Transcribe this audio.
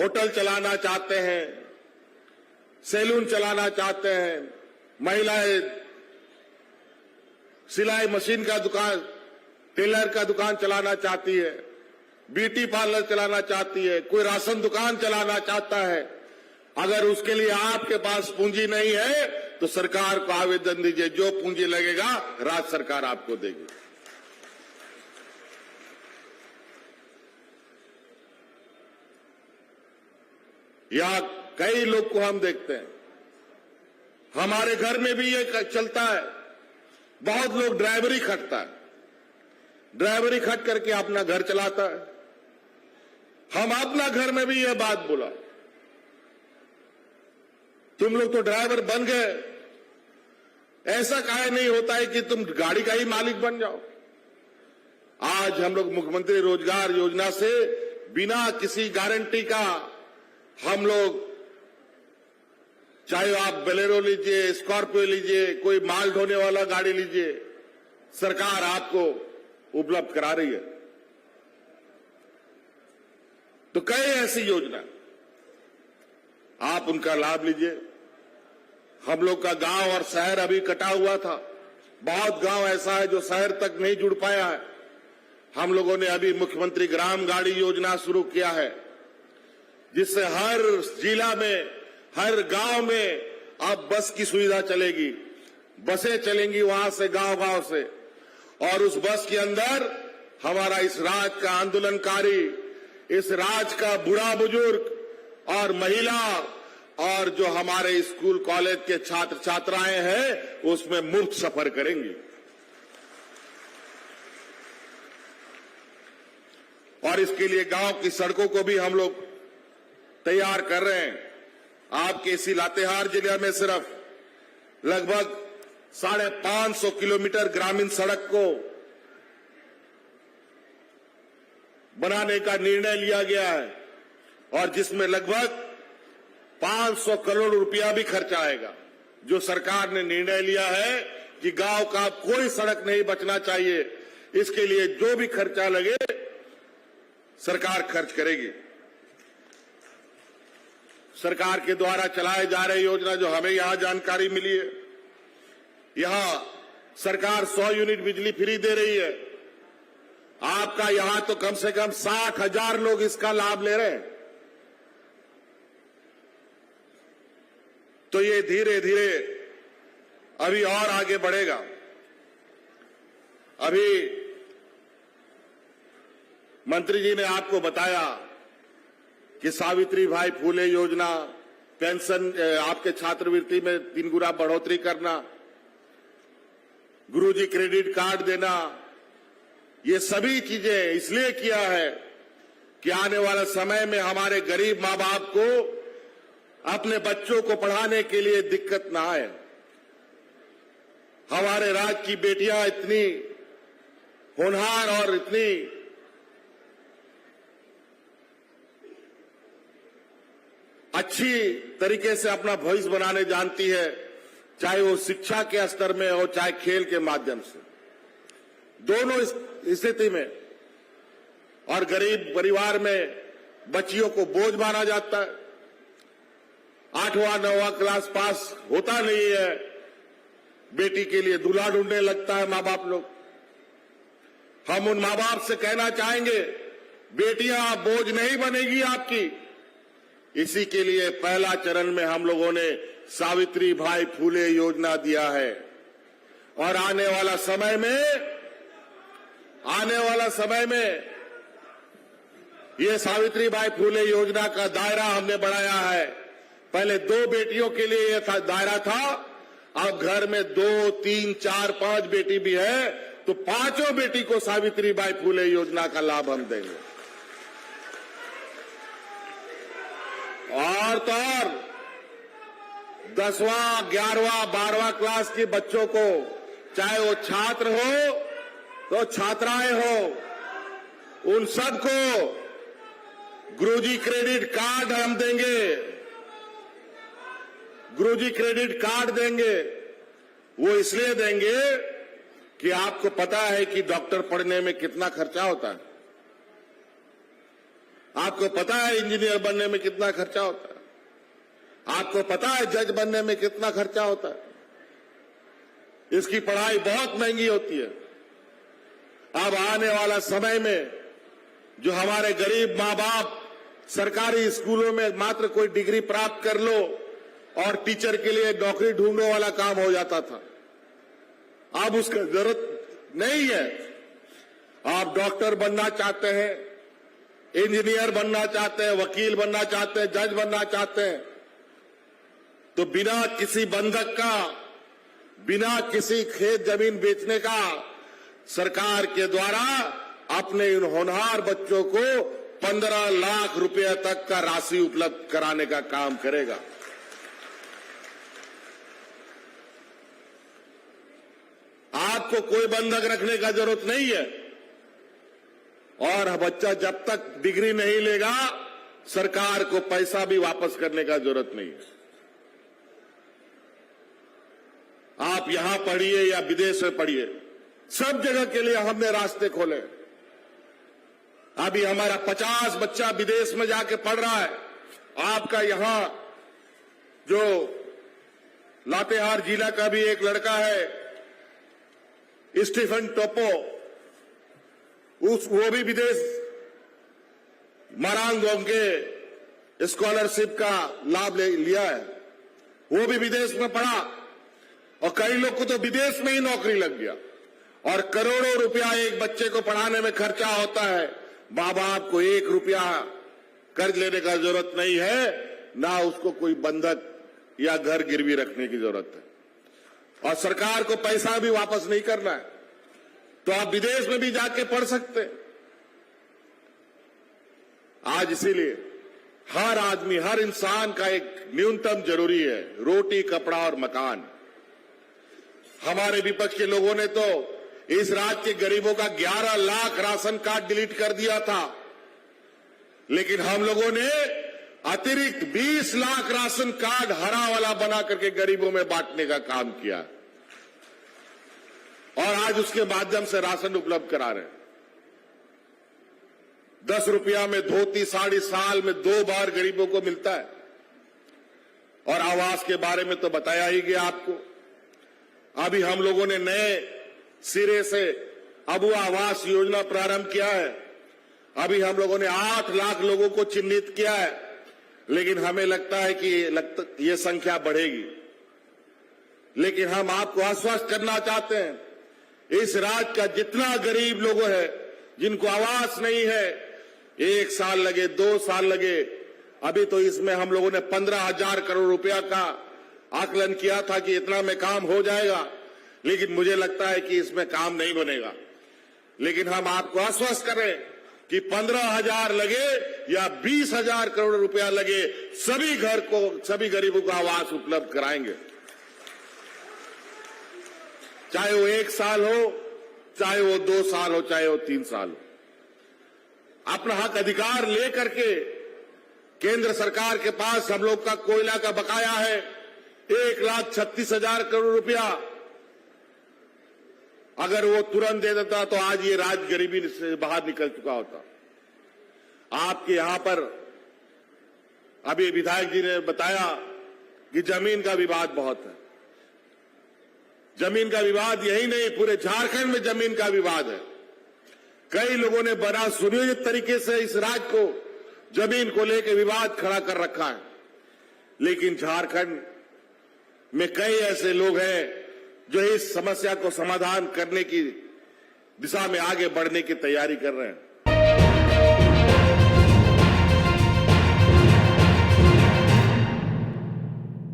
Hotel चलाना चाहते हैं, सैलून चलाना चाहते हैं, महिलाएं सिलाई मशीन का दुकान, टेलर का दुकान चलाना चाहती है, ब्यूटी पार्लर चलाना चाहती है, कोई राशन दुकान चलाना चाहता है। अगर उसके लिए आपके पास पूंजी नहीं है तो सरकार को आवेदन दीजिए, जो पूंजी लगेगा राज्य सरकार आपको देगी। यहां कई लोग को हम देखते हैं, हमारे घर में भी ये चलता है, बहुत लोग ड्राइवरी खटता है, ड्राइवरी खट करके अपना घर चलाता है। हम अपना घर में भी ये बात बोला, तुम लोग तो ड्राइवर बन गए, ऐसा काहे नहीं होता है कि तुम गाड़ी का ही मालिक बन जाओ। आज हम लोग मुख्यमंत्री रोजगार योजना से बिना किसी गारंटी का हम लोग, चाहे आप बोलेरो लीजिए, स्कॉर्पियो लीजिए, कोई माल ढोने वाला गाड़ी लीजिए, सरकार आपको उपलब्ध करा रही है। तो कई ऐसी योजना, आप उनका लाभ लीजिए। हम लोग का गांव और शहर अभी कटा हुआ था, बहुत गांव ऐसा है जो शहर तक नहीं जुड़ पाया है। हम लोगों ने अभी मुख्यमंत्री ग्राम गाड़ी योजना शुरू किया है, जिससे हर जिला में, हर गांव में अब बस की सुविधा चलेगी, बसें चलेंगी वहां से, गांव-गांव से, और उस बस के अंदर हमारा इस राज्य का आंदोलनकारी, इस राज्य का बूढ़ा बुजुर्ग और महिला और जो हमारे स्कूल कॉलेज के छात्र छात्राएं हैं, उसमें मुफ्त सफर करेंगी। और इसके लिए गांव की सड़कों को भी हम लोग तैयार कर रहे हैं। आपके इसी लातेहार जिले में सिर्फ लगभग 550 किलोमीटर ग्रामीण सड़क को बनाने का निर्णय लिया गया है, और जिसमें लगभग 500 करोड़ रुपया भी खर्च आएगा। जो सरकार ने निर्णय लिया है कि गांव का कोई सड़क नहीं बचना चाहिए, इसके लिए जो भी खर्चा लगे सरकार खर्च करेगी। सरकार के द्वारा चलाए जा रहे योजना जो हमें यहां जानकारी मिली है, यहां सरकार 100 यूनिट बिजली फ्री दे रही है। आपका यहां तो कम से कम 60,000 लोग इसका लाभ ले रहे हैं। तो ये धीरे धीरे अभी और आगे बढ़ेगा। अभी मंत्री जी ने आपको बताया कि सावित्री भाई फूले योजना, पेंशन, आपके छात्रवृत्ति में 3 गुना बढ़ोतरी करना, गुरुजी क्रेडिट कार्ड देना, ये सभी चीजें इसलिए किया है कि आने वाले समय में हमारे गरीब मां बाप को अपने बच्चों को पढ़ाने के लिए दिक्कत ना आए। हमारे राज्य की बेटियां इतनी होनहार और इतनी अच्छी तरीके से अपना भविष्य बनाने जानती है, चाहे वो शिक्षा के स्तर में हो, चाहे खेल के माध्यम से, दोनों स्थिति में। और गरीब परिवार में बच्चियों को बोझ माना जाता है। 8वां 9वां क्लास पास होता नहीं है, बेटी के लिए दूल्हा ढूंढने लगता है मां बाप लोग। हम उन मां बाप से कहना चाहेंगे, बेटियां बोझ नहीं बनेगी आपकी। इसी के लिए पहला चरण में हम लोगों ने सावित्री भाई फूले योजना दिया है, और आने वाला समय में ये सावित्री भाई फूले योजना का दायरा हमने बढ़ाया है। पहले 2 बेटियों के लिए ये दायरा था, अब घर में 2, 3, 4, 5 बेटी भी है तो 5 बेटी को सावित्री बाई फूले योजना का लाभ हम देंगे। और तो और 10वां, 11वां, 12वां क्लास के बच्चों को, चाहे वो छात्र हो तो छात्राएं हो, उन सबको गुरुजी क्रेडिट कार्ड हम देंगे। गुरुजी क्रेडिट कार्ड देंगे, वो इसलिए देंगे कि आपको पता है कि डॉक्टर पढ़ने में कितना खर्चा होता है। आपको पता है इंजीनियर बनने में कितना खर्चा होता है? आपको पता है जज बनने में कितना खर्चा होता है? इसकी पढ़ाई बहुत महंगी होती है। अब आने वाला समय में जो हमारे गरीब मां बाप सरकारी स्कूलों में मात्र कोई डिग्री प्राप्त कर लो और टीचर के लिए नौकरी ढूंढने वाला काम हो जाता था, अब उसका जरूरत नहीं है। आप डॉक्टर बनना चाहते हैं, इंजीनियर बनना चाहते हैं, वकील बनना चाहते हैं, जज बनना चाहते हैं, तो बिना किसी बंधक का, बिना किसी खेत जमीन बेचने का सरकार के द्वारा अपने इन होनहार बच्चों को 15 लाख रुपए तक का राशि उपलब्ध कराने का काम करेगा। आपको कोई बंधक रखने का जरूरत नहीं है और बच्चा जब तक डिग्री नहीं लेगा सरकार को पैसा भी वापस करने का जरूरत नहीं है। आप यहां पढ़िए या विदेश में पढ़िए, सब जगह के लिए हमने रास्ते खोले। अभी हमारा 50 बच्चा विदेश में जाके पढ़ रहा है। आपका यहां जो लातेहार जिला का भी एक लड़का है स्टीफन टोपो, वो भी विदेश मरांगोंग के स्कॉलरशिप का लाभ लिया है, वो भी विदेश में पढ़ा और कई लोग को तो विदेश में ही नौकरी लग गया। और करोड़ों रुपया एक बच्चे को पढ़ाने में खर्चा होता है। मां बाप को 1 रुपया कर्ज लेने का जरूरत नहीं है, ना उसको कोई बंधक या घर गिरवी रखने की जरूरत है और सरकार को पैसा भी वापस नहीं करना है, तो आप विदेश में भी जाके पढ़ सकते हैं। आज इसीलिए हर आदमी, हर इंसान का एक न्यूनतम जरूरी है रोटी, कपड़ा और मकान। हमारे विपक्ष के लोगों ने तो इस राज्य के गरीबों का 11 लाख राशन कार्ड डिलीट कर दिया था, लेकिन हम लोगों ने अतिरिक्त 20 लाख राशन कार्ड हरा वाला बना करके गरीबों में बांटने का काम किया और आज उसके माध्यम से राशन उपलब्ध करा रहे हैं। 10 रुपया में धोती साड़ी साल में 2 बार गरीबों को मिलता है। और आवास के बारे में तो बताया ही गया आपको। अभी हम लोगों ने नए सिरे से अबुआ आवास योजना प्रारंभ किया है। अभी हम लोगों ने 8 लाख लोगों को चिन्हित किया है, लेकिन हमें लगता है कि ये संख्या बढ़ेगी। लेकिन हम आपको आश्वस्त करना चाहते हैं, इस राज्य का जितना गरीब लोग है जिनको आवास नहीं है, 1 साल लगे 2 साल लगे, अभी तो इसमें हम लोगों ने 15,000 करोड़ रुपया का आकलन किया था कि इतना में काम हो जाएगा, लेकिन मुझे लगता है कि इसमें काम नहीं बनेगा। लेकिन हम आपको आश्वस्त करें कि 15,000 लगे या 20,000 करोड़ रुपया लगे, सभी घर को, सभी गरीबों को आवास उपलब्ध कराएंगे। चाहे वो 1 साल हो, चाहे वो 2 साल हो, चाहे वो 3 साल हो। अपना हक अधिकार लेकर के केंद्र सरकार के पास हम लोग का कोयला का बकाया है 1,36,000 करोड़ रुपया। अगर वो तुरंत दे देता तो आज ये राज्य गरीबी से बाहर निकल चुका होता। आपके यहां पर अभी विधायक जी ने बताया कि जमीन का विवाद बहुत है। जमीन का विवाद यही नहीं, पूरे झारखंड में जमीन का विवाद है। कई लोगों ने बड़ा सुनियोजित तरीके से इस राज्य को जमीन को लेकर विवाद खड़ा कर रखा है, लेकिन झारखंड में कई ऐसे लोग हैं जो इस समस्या को समाधान करने की दिशा में आगे बढ़ने की तैयारी कर रहे हैं।